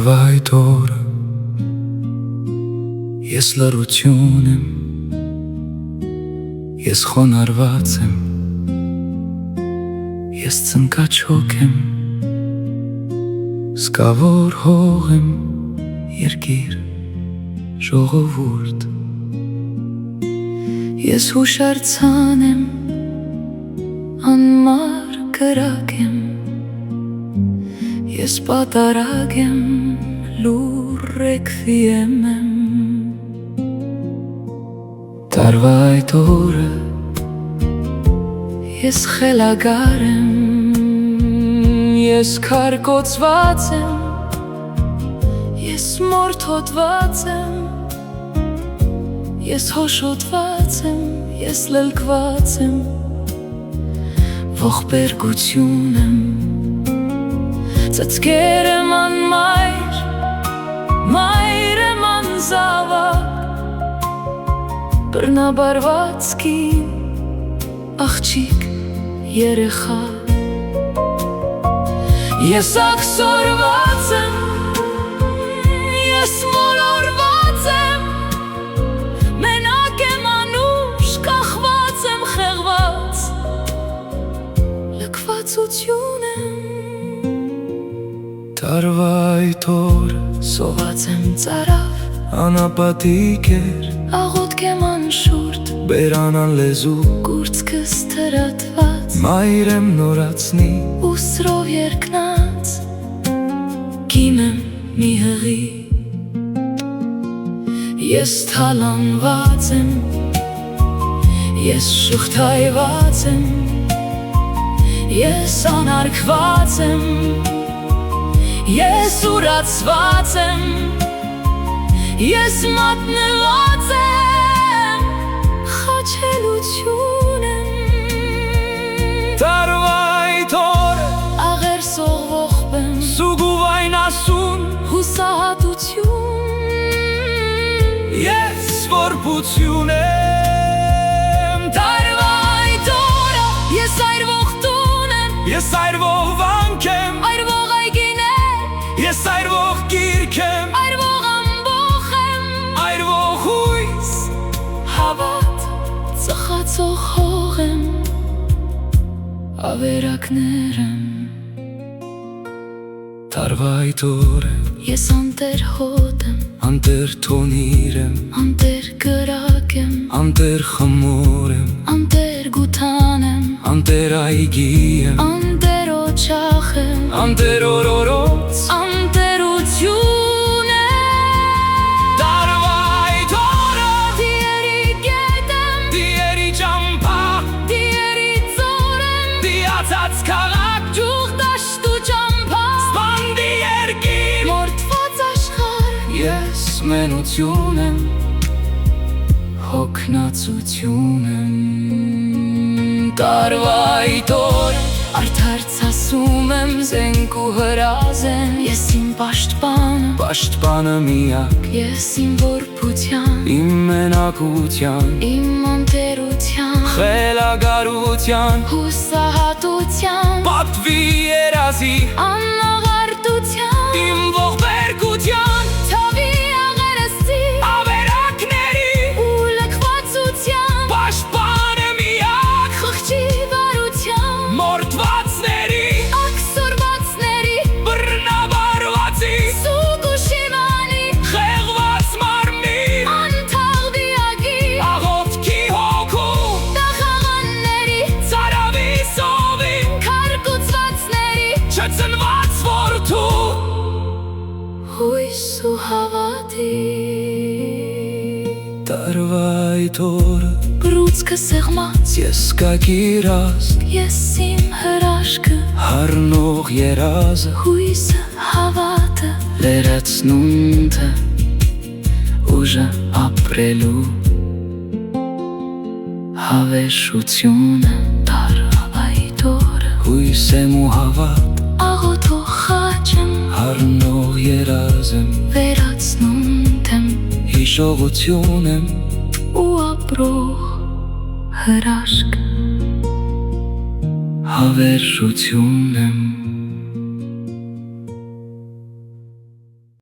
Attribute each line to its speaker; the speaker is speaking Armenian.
Speaker 1: Տարվա այդ օրը ես լռություն եմ, ես խոնարհված եմ, ես ծնկաչոք եմ, սկավոր հող եմ, երկիր, ժողովուրդ։
Speaker 2: Ես հուշարձան եմ, անմար կրակ եմ, ես պատարագ եմ, լուր ռեքվիեմ եմ։
Speaker 1: Տարվա այդ օրը
Speaker 2: Ես խելագար եմ, ես քարկոծված եմ, ես մորթոտված եմ, ես հոշոտված եմ, ես լլկված եմ, ողբերգություն եմ, ծծկեր եմ անմայր, մայր եմ անզավակ, բռնաբարված կին, աղջիկ, երեխա։ Ես աքսորված եմ, ես մոլորված եմ, մենակ եմ անուշ, կախված եմ խեղված, լքվածություն եմ։
Speaker 1: Տարվա այդ օրը
Speaker 2: Սոված եմ ծարավ,
Speaker 1: անապատիկ էր,
Speaker 2: աղոտք եմ անշուրդ,
Speaker 1: բերանան լեզու,
Speaker 2: կուրծքս թրատված,
Speaker 1: մայր եմ նորացնի,
Speaker 2: ուսրով երկնած, կին եմ մի հղի, ես թալանված եմ, ես շղթայված եմ, ես անարգված եմ, ես ուրացված եմ, ես մատնված եմ, խաչելություն եմ։
Speaker 1: Տարվա այդ օրը
Speaker 2: Աղեր սողվող բեմ,
Speaker 1: սուգուվայն ասուն,
Speaker 2: հուսահատություն,
Speaker 1: ես որբություն եմ։
Speaker 2: տարվա այդ օրը ես այրվող տուն եմ,
Speaker 1: Ես այրվող վանք եմ,
Speaker 2: այրվող այգիներ,
Speaker 1: ես այրվող գիրք եմ,
Speaker 2: այրվող ամբոխ եմ,
Speaker 1: այրվող հույս,
Speaker 2: հավատ ծխացող հող եմ, ավերակներ եմ։
Speaker 1: Տարվա այդ օրը
Speaker 2: Ես անտեր հոտ եմ,
Speaker 1: անտեր թոնիր եմ,
Speaker 2: անտեր կրակ եմ,
Speaker 1: անտեր խմոր եմ,
Speaker 2: անտեր գութան եմ,
Speaker 1: անտեր այգի եմ,
Speaker 2: անտեր օջախ եմ,
Speaker 1: անտեր օրորոց,
Speaker 2: անտերություն եմ։
Speaker 1: Տարվա այդ օրը
Speaker 2: Դիերի գետ եմ,
Speaker 1: դիերի ճամփա,
Speaker 2: դիերի ծոր եմ,
Speaker 1: դիացած քաղաք,
Speaker 2: ջուղ դաշտ ու ճամփա,
Speaker 1: սպանդի երկիր,
Speaker 2: մորթված աշխարհ,
Speaker 1: ես մենություն եմ, հոգնածություն եմ։ Տարվա այդ օրը
Speaker 2: արդարց ասում եմ, զենք ու հրազ եմ, ես իմ պաշտպանը,
Speaker 1: պաշտպանը միակ,
Speaker 2: ես իմ որբության,
Speaker 1: իմ մենակության,
Speaker 2: իմ անտերության,
Speaker 1: խելագարության,
Speaker 2: հուսահատության,
Speaker 1: պատվի երազի,
Speaker 2: անաղարտության,
Speaker 1: իմ ողբերգության,
Speaker 2: թավի աղերսի,
Speaker 1: ավերակների,
Speaker 2: ու լքվածության,
Speaker 1: պաշտպանը միակ,
Speaker 2: խղճի վարության,
Speaker 1: մորթվածների,
Speaker 2: աքսորվածների,
Speaker 1: բռնաբարվածի,
Speaker 2: սուգ ու շիմանի,
Speaker 1: խեղված մարմնի,
Speaker 2: անթաղ դիագի,
Speaker 1: աղոտքի հոգու,
Speaker 2: տախաղանների,
Speaker 1: ծարավի սովի,
Speaker 2: քարկուծվածների,
Speaker 1: չծնված որդու,
Speaker 2: հույս ու հավատի։
Speaker 1: Տարվա այդ օրը
Speaker 2: Բրուցքը սեղմած,
Speaker 1: ես կակիրասկ,
Speaker 2: ես իմ հրաշքը,
Speaker 1: հառնող երազը,
Speaker 2: հույսը, հավատը,
Speaker 1: լերացնունթը, ուժը ապրելու, հավերժությունը,
Speaker 2: տարվա այդ օրը,
Speaker 1: հույս եմ ու հավատ,
Speaker 2: աղոթող խաչ եմ,
Speaker 1: հառնող երազ եմ,
Speaker 2: վերացնում եմ,
Speaker 1: հիշողություն եմ,
Speaker 2: ու ապրող հրաշք,
Speaker 1: հավերժություն եմ։